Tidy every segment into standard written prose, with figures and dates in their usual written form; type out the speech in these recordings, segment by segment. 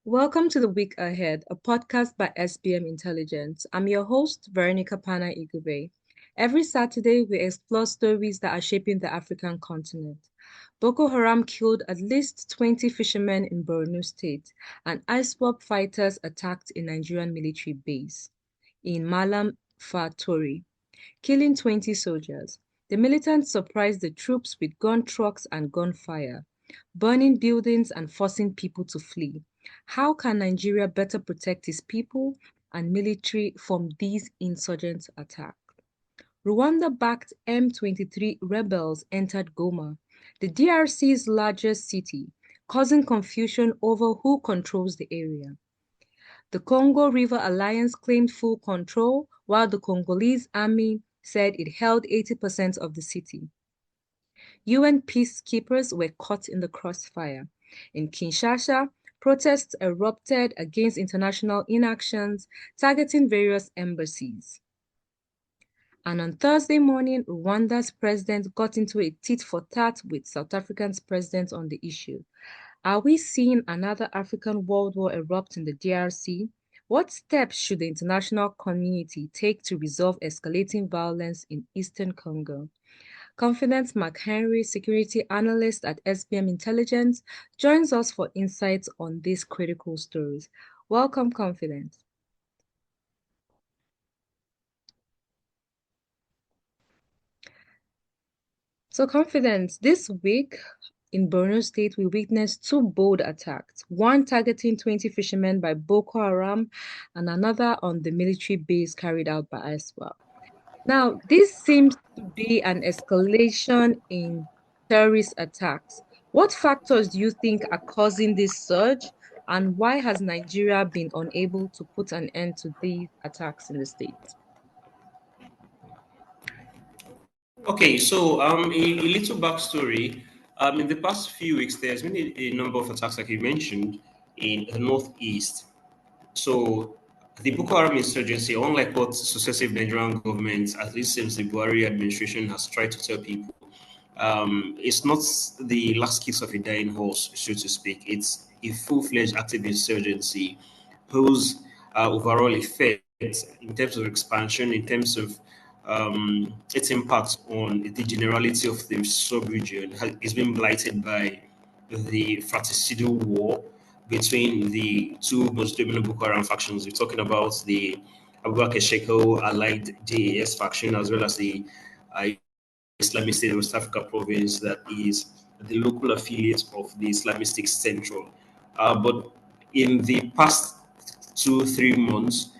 Welcome to the Week Ahead, a podcast by SBM Intelligence. I'm your host, Veronica Pana Igube. Every Saturday, we explore stories that are shaping the African continent. Boko Haram killed at least 20 fishermen in Borno State, and ISWAP fighters attacked a Nigerian military base in Malam-Fatori, killing 20 soldiers. The militants surprised the troops with gun trucks and gunfire, burning buildings and forcing people to flee. How can Nigeria better protect its people and military from these insurgent attacks? Rwanda-backed M23 rebels entered Goma, the DRC's largest city, causing confusion over who controls the area. The Congo River Alliance claimed full control, while the Congolese army said it held 80% of the city. UN peacekeepers were caught in the crossfire. In Kinshasa, protests erupted against international inactions, targeting various embassies. And on Thursday morning, Rwanda's president got into a tit-for-tat with South Africa's president on the issue. Are we seeing another African world war erupt in the DRC? What steps should the international community take to resolve escalating violence in eastern Congo? Confidence McHenry, security analyst at SBM Intelligence, joins us for insights on these critical stories. Welcome, Confidence. So, Confidence, this week in Borno State, we witnessed two bold attacks, one targeting 20 fishermen by Boko Haram and another on the military base carried out by ISWAP. Now, this seems to be an escalation in terrorist attacks. What factors do you think are causing this surge, and why has Nigeria been unable to put an end to these attacks in the state? Okay, so a little backstory. In the past few weeks, there's been a number of attacks, like you mentioned, in the northeast. So the Boko Haram insurgency, unlike what successive Nigerian governments, at least since the Buhari administration, has tried to tell people, it's not the last kiss of a dying horse, so to speak. It's a full-fledged active insurgency whose overall effect in terms of expansion, in terms of its impact on the generality of the sub-region is being blighted by the fratricidal war between the two most dominant Boko Haram factions. We're talking about the Abubakar Sheko allied JAS faction as well as the uh, Islamic State of West Africa province that is the local affiliate of the Islamic State Central. But in the past 2 3 months,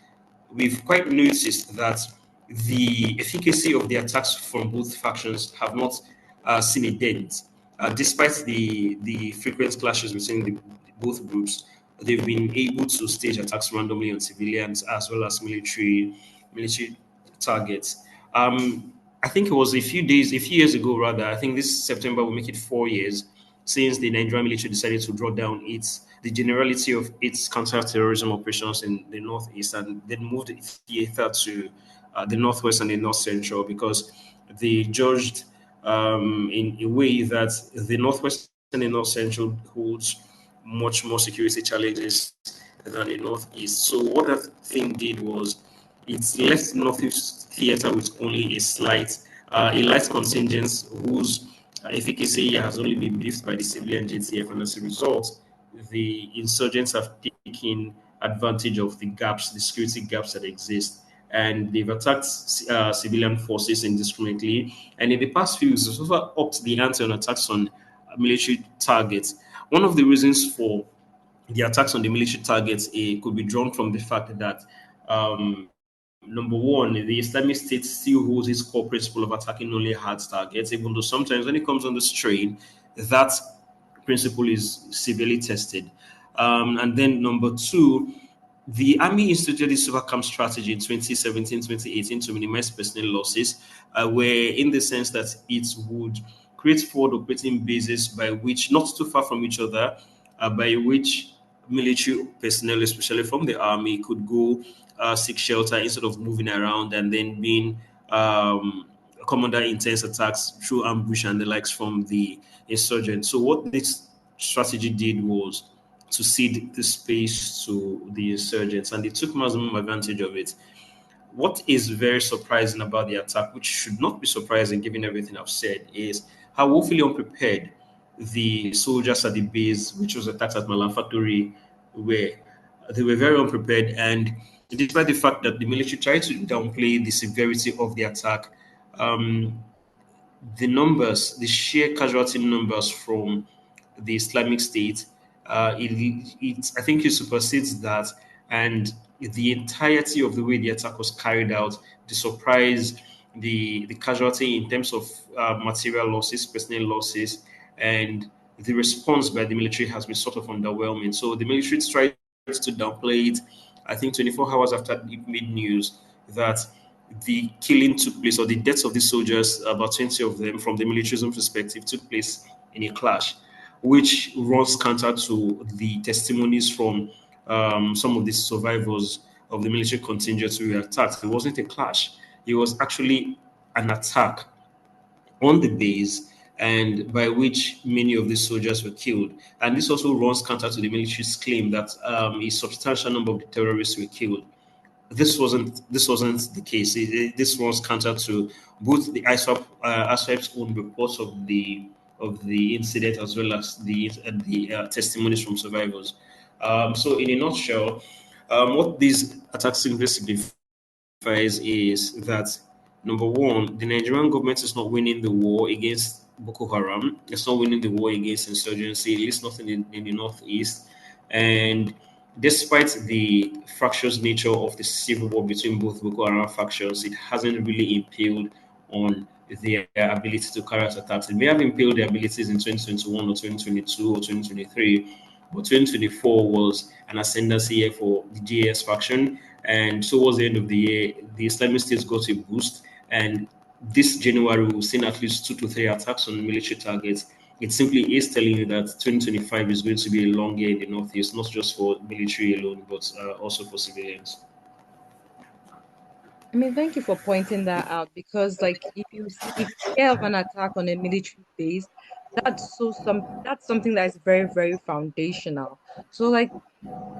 we've quite noticed that the efficacy of the attacks from both factions have not seen a dent. Despite the frequent clashes between both groups, they've been able to stage attacks randomly on civilians as well as military targets. I think it was a few years ago rather. I think this September will make it 4 years since the Nigerian military decided to draw down the generality of its counter-terrorism operations in the northeast and then moved the theater to the northwest and the north central because they judged in a way that the northwest and the north central holds much more security challenges than the northeast. So what that thing did was it left northeast theater with only a light contingent whose efficacy has only been briefed by the civilian JTF, and as a result, the insurgents have taken advantage of the security gaps that exist, and they've attacked civilian forces indiscriminately. And in the past few years, they've also upped the ante on attacks on military targets. One of the reasons for the attacks on the military targets could be drawn from the fact that number one, the Islamic State still holds its core principle of attacking only hard targets, even though sometimes when it comes on the strain, that principle is severely tested. And then number two, the Army instituted the super camp strategy in 2017, 2018 to minimize personnel losses, where in the sense that it would create forward operating bases by which, not too far from each other, by which military personnel, especially from the army, could go seek shelter instead of moving around and then being come under intense attacks through ambush and the likes from the insurgents. So what this strategy did was to cede the space to the insurgents, and they took maximum advantage of it. What is very surprising about the attack, which should not be surprising given everything I've said, is how woefully unprepared the soldiers at the base, which was attacked at Malam-Fatori, were. They were very unprepared, and despite the fact that the military tried to downplay the severity of the attack, um, the numbers, the sheer casualty numbers from the Islamic State, I think it supersedes that, and the entirety of the way the attack was carried out, the surprise, the casualty in terms of material losses, personnel losses, and the response by the military has been sort of underwhelming. So the military tried to downplay it. I think 24 hours after it made news that the killing took place, or the deaths of these soldiers, about 20 of them, from the militarism perspective, took place in a clash, which runs counter to the testimonies from some of the survivors of the military contingents who were attacked. It wasn't a clash, it was actually an attack on the base, and by which many of these soldiers were killed. And this also runs counter to the military's claim that a substantial number of the terrorists were killed. This wasn't the case. This was counter to both the ISWAP's own reports of the incident, as well as the testimonies from survivors. So, in a nutshell, what these attacks simply signifies is that, number one, the Nigerian government is not winning the war against Boko Haram. It's not winning the war against insurgency, at least not in the northeast. And despite the fractious nature of the civil war between both Boko Haram factions, it hasn't really impaled on their ability to carry out attacks. It may have impaled their abilities in 2021 or 2022 or 2023, but 2024 was an ascendancy year for the GAS faction. And towards the end of the year, the Islamic State got a boost. And this January, we've seen at least 2 to 3 attacks on military targets. It simply is telling you that 2025 is going to be a long year in the Northeast, not just for military alone, but also for civilians. I mean, thank you for pointing that out because, like, if you hear of an attack on a military base, that's something that is very, very foundational. So, like,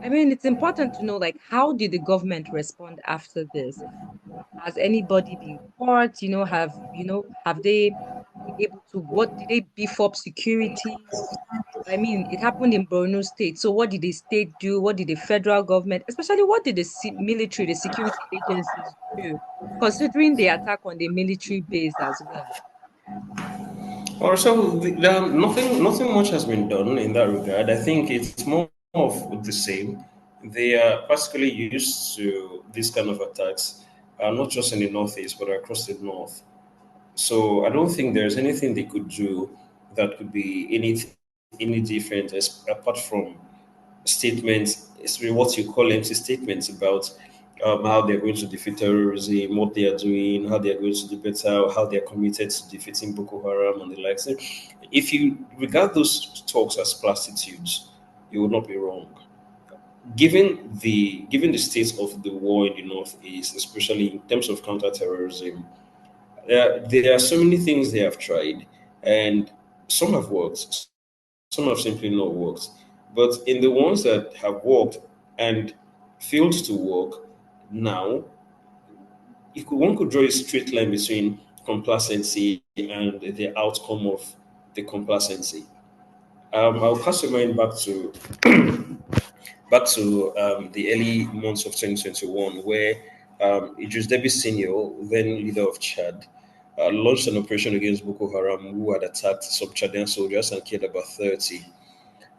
I mean, it's important to know, like, how did the government respond after this? Has anybody been caught? Have they been able to, what did they beef up security? I mean, it happened in Borno State. So what did the state do? What did the federal government, especially what did the military, the security agencies do, considering the attack on the military base as well? Also, nothing much has been done in that regard. I think it's more of the same. They are particularly used to these kind of attacks, not just in the northeast, but across the north. So I don't think there's anything they could do that could be any different, apart from statements, especially what you call empty statements about how they're going to defeat terrorism, what they are doing, how they are going to do better, how they are committed to defeating Boko Haram and the likes. If you regard those talks as platitudes, you will not be wrong. Given the state of the war in the northeast, especially in terms of counterterrorism, there are so many things they have tried, and some have worked, some have simply not worked. But in the ones that have worked and failed to work now, one could draw a straight line between complacency and the outcome of the complacency. I'll pass the mind back to the early months of 2021, where Idris Deby Senior, then leader of Chad, launched an operation against Boko Haram, who had attacked some Chadian soldiers and killed about 30.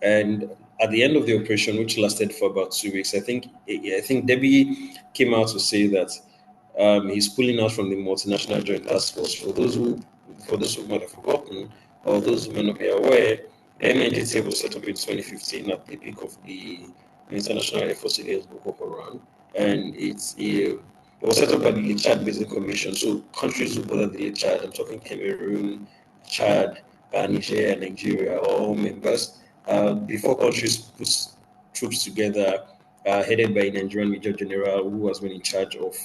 And at the end of the operation, which lasted for about 2 weeks, I think Debbie came out to say that he's pulling out from the multinational joint task force. For those who might have forgotten, or those who may not be aware, the MNJT was set up in 2015 at the peak of the international efforts against Boko Haram, and it was set up by the Chad Basin Commission. So countries who border the Chad, I'm talking Cameroon, Chad, Niger, and Nigeria, are all members. Before countries put troops together, headed by a Nigerian Major General who has been in charge of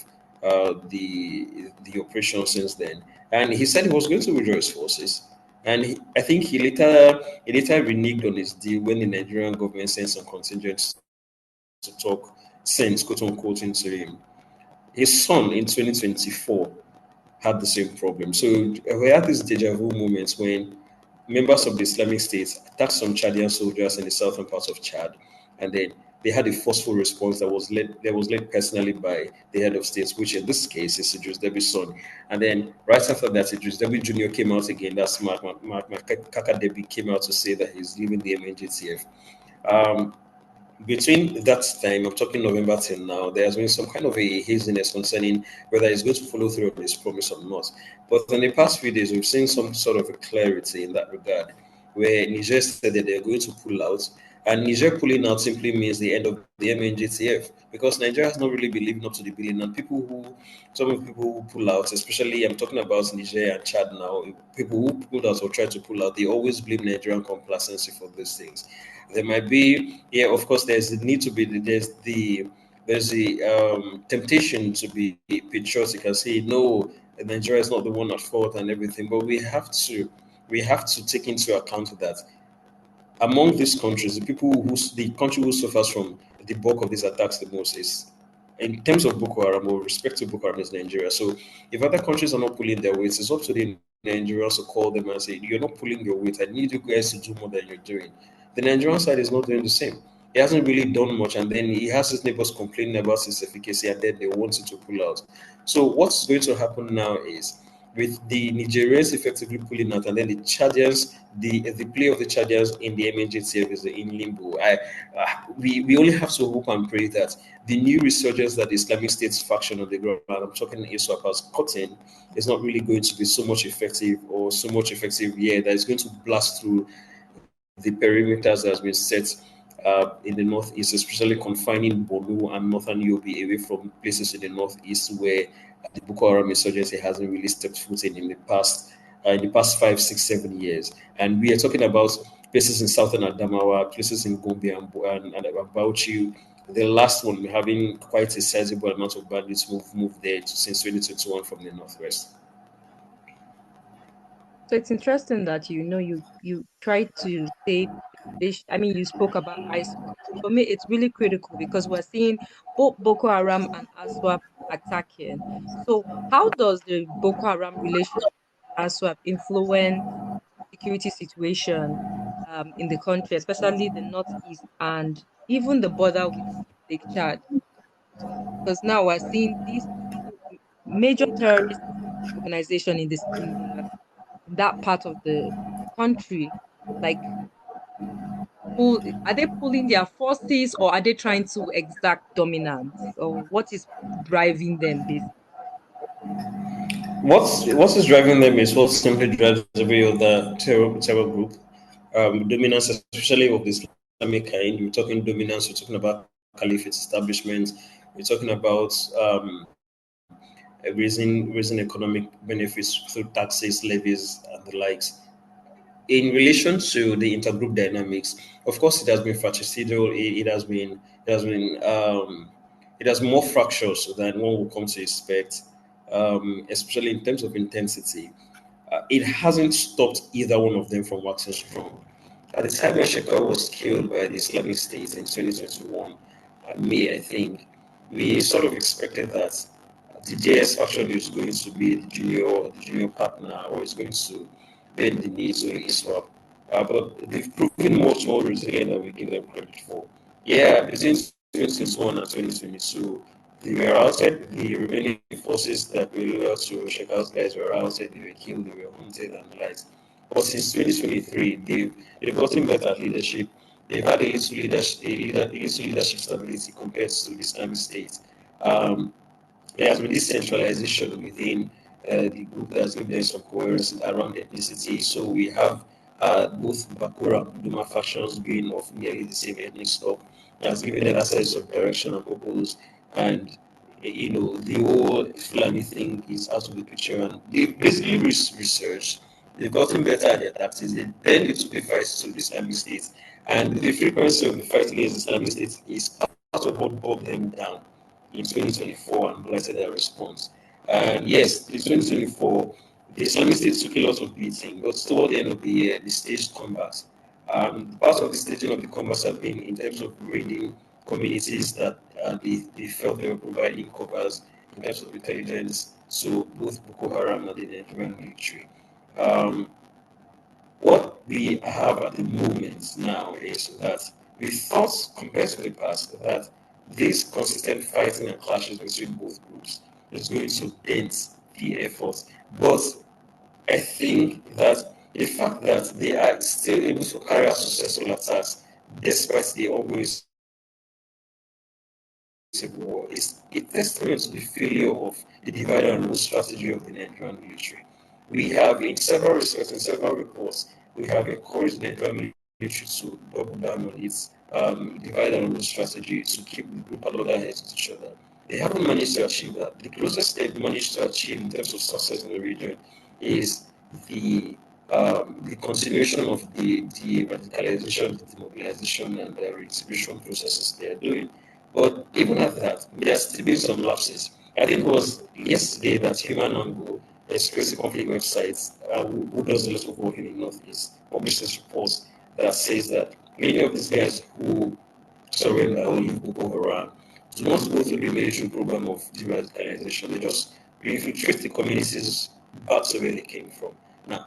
the operation since then. And he said he was going to withdraw his forces. And I think he later reneged on his deal when the Nigerian government sent some contingents to talk sense, quote unquote, into him. His son in 2024 had the same problem. So we had this deja vu moments when members of the Islamic State attacked some Chadian soldiers in the southern parts of Chad, and then they had a forceful response that was led personally by the head of state, which in this case is Idris Debi's son. And then right after that, Idris Deby Jr. came out again. That's Mark Kaka Debi came out to say that he's leaving the MNJTF. Um, Between that time, I'm talking November till now, there has been some kind of a haziness concerning whether he's going to follow through on his promise or not. But in the past few days, we've seen some sort of a clarity in that regard, where Niger said that they're going to pull out. And Niger pulling out simply means the end of the MNJTF because Nigeria has not really been living up to the billing. And some of the people who pull out, especially I'm talking about Niger and Chad now, people who pulled out or try to pull out, they always blame Nigerian complacency for these things. There might be, yeah, of course, there's the need to be, there's the temptation to be patriotic and say, no, Nigeria is not the one at fault and everything. But we have to take into account that among these countries, the country who suffers from the bulk of these attacks the most is, in terms of Boko Haram or respect to Boko Haram, is Nigeria. So if other countries are not pulling their weight, it's up to the Nigerians to call them and say, "You're not pulling your weight. I need you guys to do more than you're doing." The Nigerian side is not doing the same. He hasn't really done much, and then he has his neighbors complaining about his efficacy, and then they want it to pull out. So what's going to happen now is, with the Nigerians effectively pulling out, and then the Chadians, the play of the Chadians in the MNJTF is in limbo. We only have to hope and pray that the new resurgence that the Islamic State's faction on the ground, I'm talking ISWAP, has cotton, is not really going to be so much effective, or so much effective, yeah, that is going to blast through the perimeters that has been set in the northeast, especially confining Borno and northern Yobe away from places in the northeast where the Boko Haram insurgency hasn't really stepped foot in the past 5, 6, 7 years. And we are talking about places in southern Adamawa, places in Gombe and Bauchi. The last one, we're having quite a sizable amount of bandits move there since 2021 from the northwest. So it's interesting that you try to say this. I mean, you spoke about ISWAP. For me, it's really critical because we're seeing both Boko Haram and ISWAP attacking. So how does the Boko Haram relationship with ISWAP influence security situation in the country, especially the northeast and even the border with Lake Chad? Because now we're seeing these two major terrorist organization in that part of the country, like are they pulling their forces or are they trying to exact dominance, or what is driving them basically? What is driving them is what simply drives every other terror group. Dominance, especially of the Islamic kind. We're talking dominance. We're talking about caliphate establishment. We're talking about raising economic benefits through taxes, levies, and the likes. In relation to the intergroup dynamics, of course, it has been fratricidal. It has more fractious than one would come to expect, especially in terms of intensity. It hasn't stopped either one of them from waxing strong. At the time when Shekau was killed by the Islamic State in 2021, May, I think, we sort of expected that the JS faction is going to be the junior partner, or is going to bend the knees to ISWAP. But they've proven much more resilient than we give them credit for. Yeah, between 2021 and 2022, they were outside. The remaining forces that were loyal to Shekau's guys were outside. They were killed, they were hunted, and the likes. But since 2023, they've gotten better leadership. They've had a little leadership stability compared to the Islamic State. Um, there has been this centralization within the group that has given them some coherence around ethnicity. So we have both Bakura and Duma factions being of nearly the same ethnic stock. It has given them a sense of direction and purpose. And the whole Fulani thing is out of the picture. And they basically researched. They've gotten better at their tactics. They then need to be fights to the Islamic State. And the frequency of the fight against the Islamic State is part of what brought them down in 2024 and blighted their response. And yes, in 2024, the Islamic State took a lot of beating, but toward the end of the year, they staged combat. Part of the staging of the combat have been in terms of raiding communities that they felt they were providing covers in terms of intelligence, so both Boko Haram and the Nigerian military. Um, what we have at the moment now is that we thought, compared to the past, that this consistent fighting and clashes between both groups is going to dent the effort. But I think that the fact that they are still able to carry out successful attacks despite the ongoing civil war is a testament to the failure of the divide and rule strategy of the Nigerian military. We have, in several respects, in several reports, we have encouraged the Nigerian military to double down on its divide and rule strategy to keep the group at loggerheads with each other. They haven't managed to achieve that. The closest they've managed to achieve in terms of success in the region is the continuation of the radicalization, the demobilization, and the redistribution processes they are doing. But even at that, there are still been some lapses. I think it was yesterday that Human Angle, a security conflict website who does a lot of work in the Northeast, published this report that says that many of these guys who surrender or leave Boko Haram do not go through the military program of de-radicalization. They just infiltrate the communities back to where they came from. Now,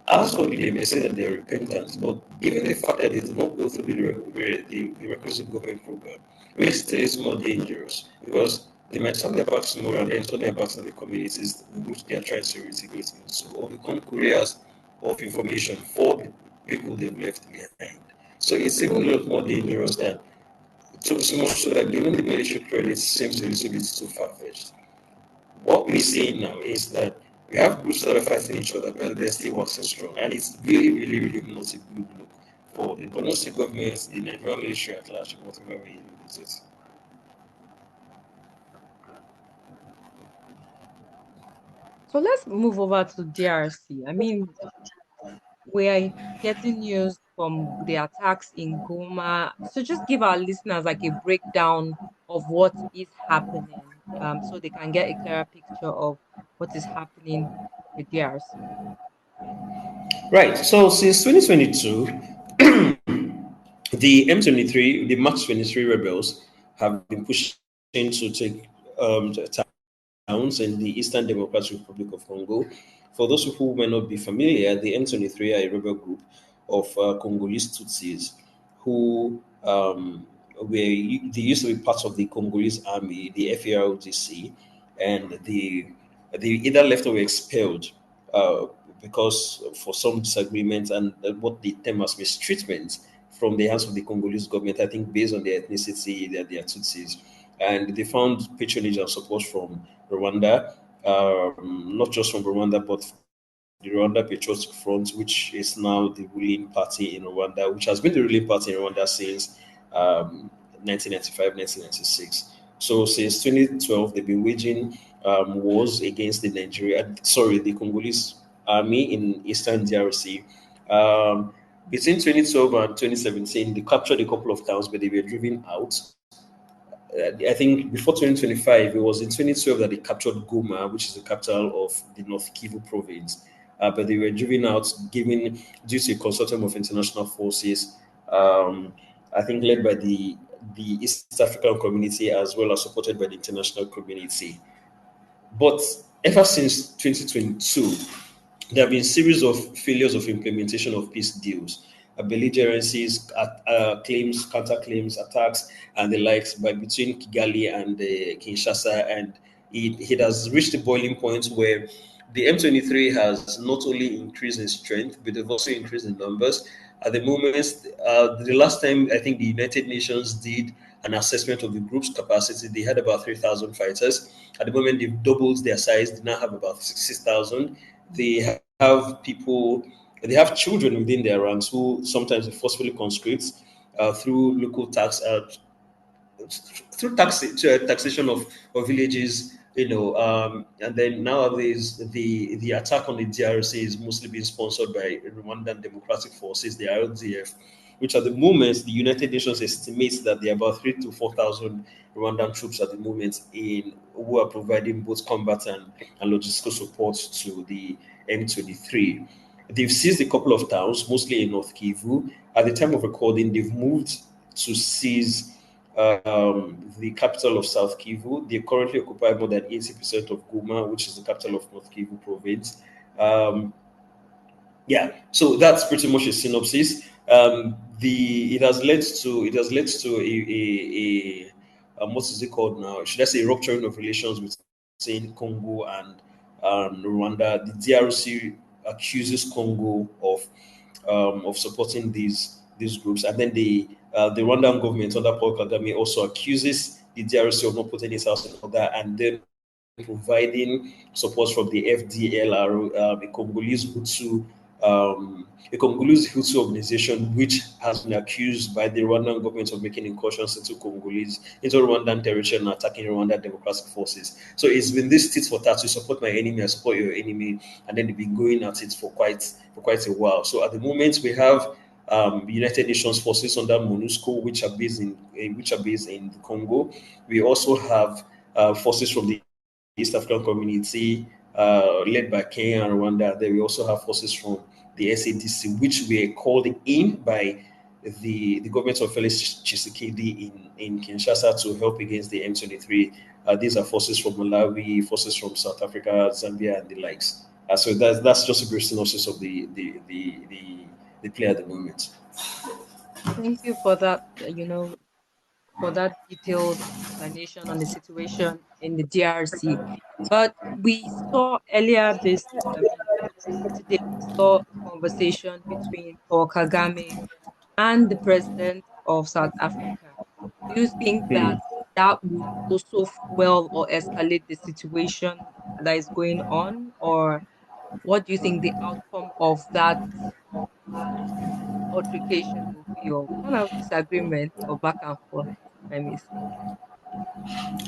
as for they may say that they're repentant, but given the fact that they do not go through the requisite government program, which is more dangerous because they might turn their backs more and then turn their backs on the communities which they are trying to integrate into or become couriers of information for the people they've left behind. So it's even a lot more dangerous than so much so that giving the military credit seems a little bit too far-fetched. What we're seeing now is that we have groups that are fighting each other, but they're still working strong. And it's really, really, really not a good look for the Borno State government, the Nigerian military at large, whatever way you look at it. So let's move over to DRC. I mean, we are getting news from the attacks in Goma. So just give our listeners like a breakdown of what is happening, so they can get a clearer picture of what is happening with DRC. Right. So since 2022, the M23, the March 23 rebels have been pushing to take towns in the Eastern Democratic Republic of Congo. For those who may not be familiar, the M23 are a rebel group of Congolese Tutsis who they used to be part of the Congolese army, the FARDC, and they either left or were expelled uh, because for some disagreement and what they term as mistreatment from the hands of the Congolese government, I think based on their ethnicity, that they are Tutsis. And they found patronage and support from Rwanda, not just from Rwanda, but the Rwanda Patriotic Front, which is now the ruling party in Rwanda, which has been the ruling party in Rwanda since 1995, 1996. So since 2012, they've been waging wars against the Congolese army in Eastern DRC. Um, Between 2012 and 2017, they captured a couple of towns, but they were driven out. I think before 2025, it was in 2012 that they captured Goma, which is the capital of the North Kivu province. But they were driven out, given due to a consortium of international forces. I think led by the East African community as well as supported by the international community. But ever since 2022, there have been series of failures of implementation of peace deals, belligerencies, claims, counterclaims, attacks, and the likes by between Kigali and Kinshasa, and it has reached a boiling point where the M23 has not only increased in strength, but they've also increased in numbers. At the moment, the last time I think the United Nations did an assessment of the group's capacity, they had about 3,000 fighters. At the moment, they've doubled their size. They now have about 6,000. They have people, they have children within their ranks who sometimes are forcefully conscript through local taxation of villages, and then nowadays the attack on the DRC is mostly being sponsored by Rwandan Democratic Forces, the RDF, which at the moment the United Nations estimates that there are about 3 to 4,000 Rwandan troops at the moment in who are providing both combat and logistical support to the M23. They've seized a couple of towns, mostly in North Kivu. At the time of recording, they've moved to seize the capital of South Kivu. They currently occupy more than 80% of Goma, which is the capital of North Kivu province. Yeah, so that's pretty much a synopsis. It has led to what is it called now? Should I say rupturing of relations between Congo and Rwanda? The DRC accuses Congo of supporting these groups, and then the Rwandan government under Paul Kagame also accuses the DRC of not putting its house in order, and then providing support from the FDLR, a Congolese Hutu organization, which has been accused by the Rwandan government of making incursions into Rwandan territory and attacking Rwandan democratic forces. So it's been this tit for tat: you support my enemy, I support your enemy, and then they've been going at it for quite a while. So at the moment, we have United Nations forces under MONUSCO, which are based in the Congo. We also have forces from the East African Community, led by Kenya and Rwanda. Then we also have forces from the SADC, which were called in by the government of Felix Tshisekedi in Kinshasa to help against the M23. These are forces from Malawi, forces from South Africa, Zambia, and the likes. So that's just a brief synopsis of the play at the moment. Thank you for that, for that detailed explanation on the situation in the DRC. But we saw earlier today, we saw a conversation between Paul Kagame and the president of South Africa. Do you think Hmm. that would also fuel or escalate the situation that is going on? Or what do you think the outcome of that altercation will be, or kind of disagreement or back and forth, I may say?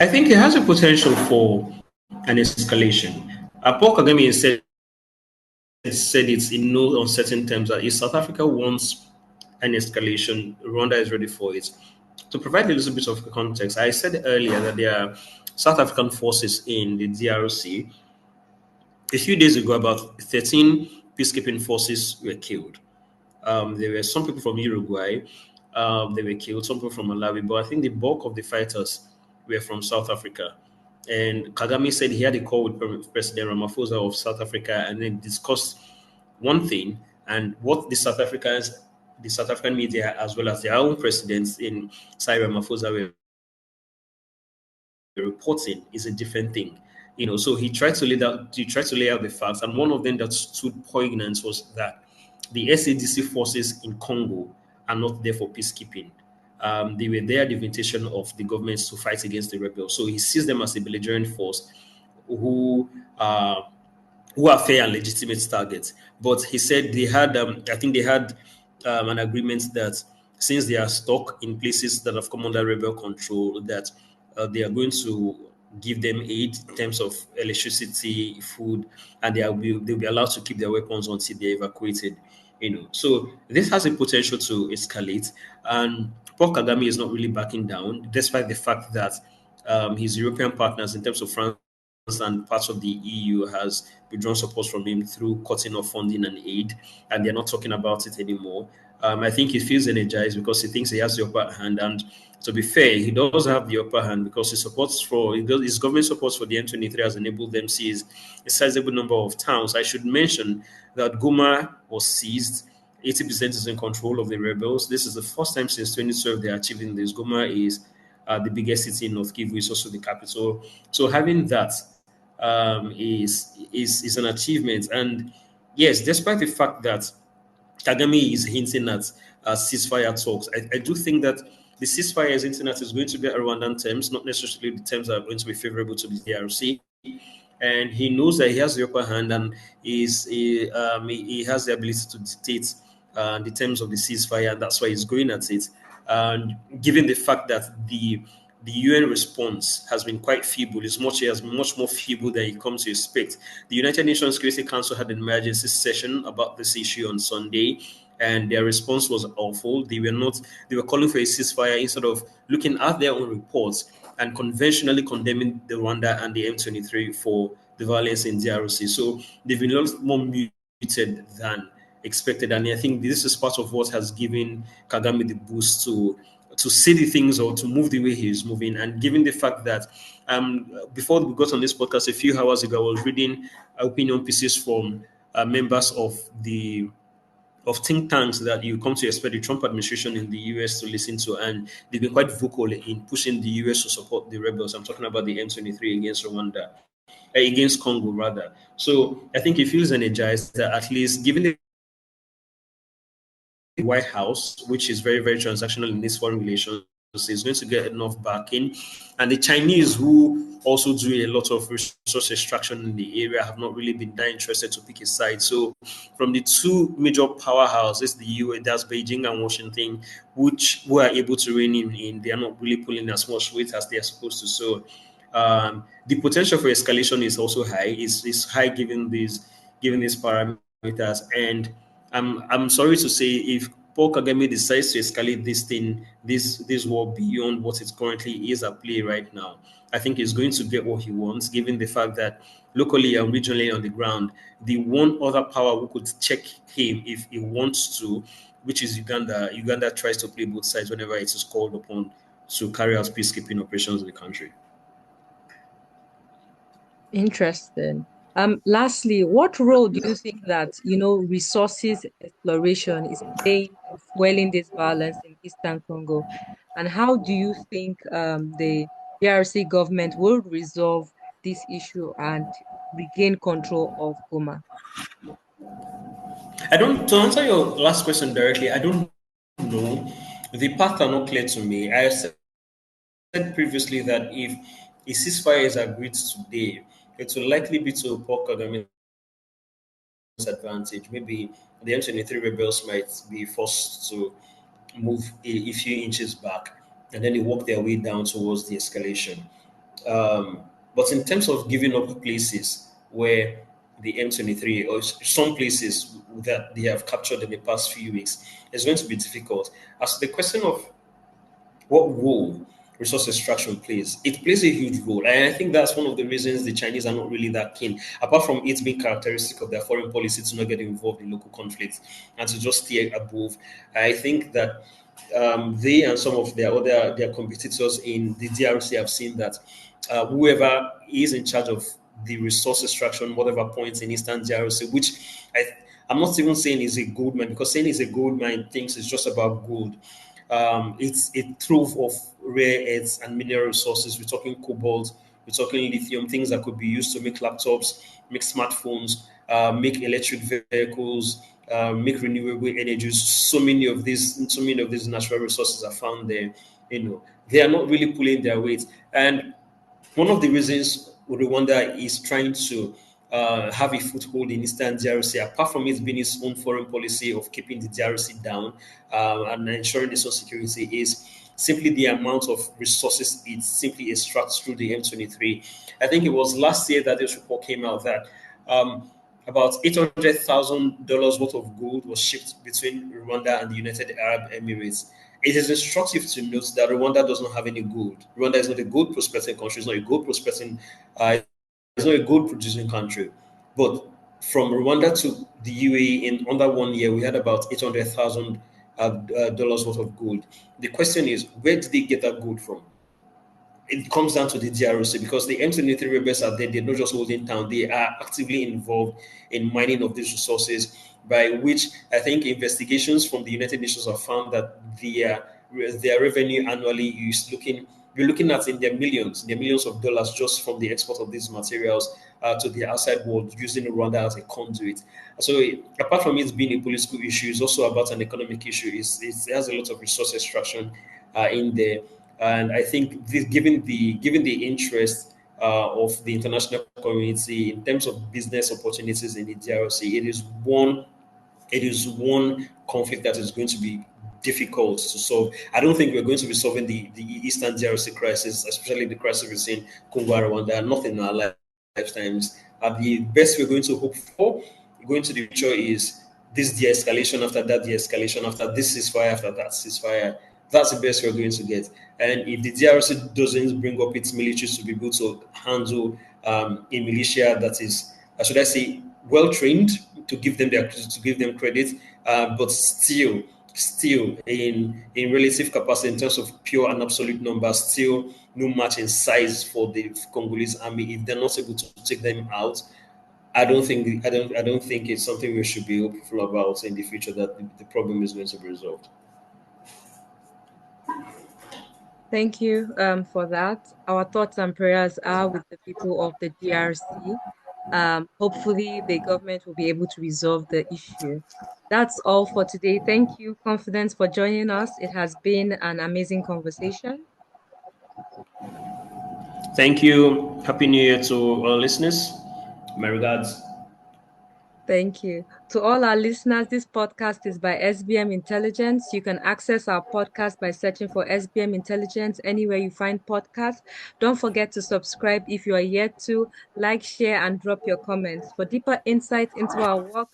I think it has a potential for an escalation. Paul Kagame said it's in no uncertain terms that if South Africa wants an escalation, Rwanda is ready for it. To provide a little bit of context, I said earlier that there are South African forces in the DRC. A few days ago, about 13 peacekeeping forces were killed. There were some people from Uruguay, they were killed, some people from Malawi, but I think the bulk of the fighters were from South Africa. And Kagame said he had a call with President Ramaphosa of South Africa and then discussed one thing, and what the South African media, as well as their own presidents in Cyril Ramaphosa were reporting is a different thing. So he tried to lay out the facts, and one of them that stood poignant was that the SADC forces in Congo are not there for peacekeeping. They were there at the invitation of the government to fight against the rebels. So he sees them as a belligerent force who uh, who are fair and legitimate targets. But he said I think they had an agreement that since they are stuck in places that have come under rebel control, that they are going to give them aid in terms of electricity, food, and they'll be allowed to keep their weapons until they're evacuated. So this has a potential to escalate, and Paul Kagame is not really backing down, despite the fact that his European partners, in terms of France and parts of the EU, has withdrawn support from him through cutting off funding and aid, and they're not talking about it anymore. I think he feels energized because he thinks he has the upper hand. And to be fair, he does have the upper hand because his government support for the M23 has enabled them seize a sizable number of towns. I should mention that Goma was seized. 80% is in control of the rebels. This is the first time since 2012 they're achieving this. Goma is the biggest city in North Kivu, is also the capital. So having that is an achievement. And yes, despite the fact that Kagame is hinting at ceasefire talks, I do think that the ceasefire is hinting at is going to be at Rwandan terms, not necessarily the terms that are going to be favorable to the DRC. And he knows that he has the upper hand, and he has the ability to dictate the terms of the ceasefire, and that's why he's going at it. And given the fact that the UN response has been quite feeble. It has been much more feeble than you come to expect. The United Nations Security Council had an emergency session about this issue on Sunday, and their response was awful. They were calling for a ceasefire instead of looking at their own reports and conventionally condemning the Rwanda and the M23 for the violence in DRC. So they've been a lot more muted than expected. And I think this is part of what has given Kagame the boost to see the things or to move the way he is moving. And given the fact that before we got on this podcast a few hours ago, I was reading opinion pieces from members of think tanks that you come to expect the Trump administration in the US to listen to, and they've been quite vocal in pushing the US to support the rebels. I'm talking about the M23 against Rwanda, against Congo rather. So I think he feels energized that at least given the White House, which is very, very transactional in this foreign relations, is going to get enough backing. And the Chinese, who also do a lot of resource extraction in the area, have not really been that interested to pick a side. So, from the two major powerhouses, the US, that's Beijing and Washington, who are able to rein in, they are not really pulling as much weight as they are supposed to. So, the potential for escalation is also high. Is high given these parameters. And I'm sorry to say, if Paul Kagame decides to escalate this war beyond what it currently is at play right now, I think he's going to get what he wants, given the fact that locally and regionally on the ground, the one other power who could check him if he wants to, which is Uganda. Uganda tries to play both sides whenever it is called upon to carry out peacekeeping operations in the country. Interesting. Lastly, what role do you think that, resources exploration is playing in fueling this violence in Eastern Congo? And how do you think the DRC government will resolve this issue and regain control of Goma? I don't To answer your last question directly, I don't know. The paths are not clear to me. I said previously that if a ceasefire is agreed today, it will likely be to Paul Kagame's advantage. Maybe the M23 rebels might be forced to move a few inches back, and then they work their way down towards the escalation. But in terms of giving up places where the M23 or some places that they have captured in the past few weeks, it's going to be difficult. As to the question of what role resource extraction plays, it plays a huge role. And I think that's one of the reasons the Chinese are not really that keen, apart from it being characteristic of their foreign policy to not get involved in local conflicts and to just steer above. I think that they and some of their competitors in the DRC have seen that whoever is in charge of the resource extraction, whatever points in Eastern DRC, which I'm not even saying is a gold mine, because saying it's a gold mine thinks it's just about gold. It's a trove of rare earths and mineral resources. We're talking cobalt, we're talking lithium, things that could be used to make laptops, make smartphones, make electric vehicles, make renewable energies. So many of these natural resources are found there. They are not really pulling their weight. And one of the reasons Rwanda is trying to have a foothold in Eastern DRC, apart from it being its own foreign policy of keeping the DRC down and ensuring its own security, is simply the amount of resources it simply extracts through the M23. I think it was last year that this report came out that about $800,000 worth of gold was shipped between Rwanda and the United Arab Emirates. It is instructive to note that Rwanda does not have any gold. Rwanda is not a gold prospecting country. It's not a gold prospecting. It's not a gold producing country. But from Rwanda to the UAE in under 1 year, we had about $800,000 dollars worth of gold. The question is, where did they get that gold from? It comes down to the DRC, because the M23 rebels are there. They're not just holding town, they are actively involved in mining of these resources, by which I think investigations from the United Nations have found that their revenue annually is we're looking at in their millions of dollars just from the export of these materials to the outside world, using Rwanda as a conduit. So apart from it being a political issue, it's also about an economic issue. It has a lot of resource extraction in there. And I think given the interest of the international community in terms of business opportunities in the DRC, it is one conflict that is going to be difficult to solve. I don't think we're going to be solving the Eastern DRC crisis, especially the crisis we're seeing Congo and Rwanda, not in our lifetimes. The best we're going to hope for going to the future is this de-escalation, after that de-escalation, after this ceasefire, after that ceasefire, That's the best we're going to get. And if the DRC doesn't bring up its militaries to be able to handle a militia that is, should I say, well trained, to give them credit, but still in relative capacity in terms of pure and absolute numbers, still no match in size for the Congolese army. If they're not able to take them out, I don't think it's something we should be hopeful about in the future that the problem is going to be resolved. Thank you for that. Our thoughts and prayers are with the people of the DRC. Hopefully, the government will be able to resolve the issue. That's all for today. Thank you, Confidence, for joining us. It has been an amazing conversation. Thank you. Happy New Year to our listeners. My regards. Thank you. To all our listeners, this podcast is by SBM Intelligence. You can access our podcast by searching for SBM Intelligence anywhere you find podcasts. Don't forget to subscribe if you are yet to, like, share, and drop your comments. For deeper insights into our work,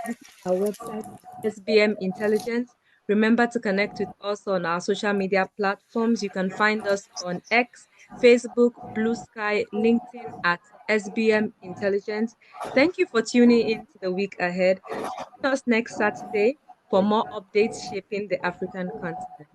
visit our website, SBM Intelligence. Remember to connect with us on our social media platforms. You can find us on X, Facebook, Blue Sky, LinkedIn at SBM Intelligence. Thank you for tuning in to the week ahead. Join us next Saturday for more updates shaping the African continent.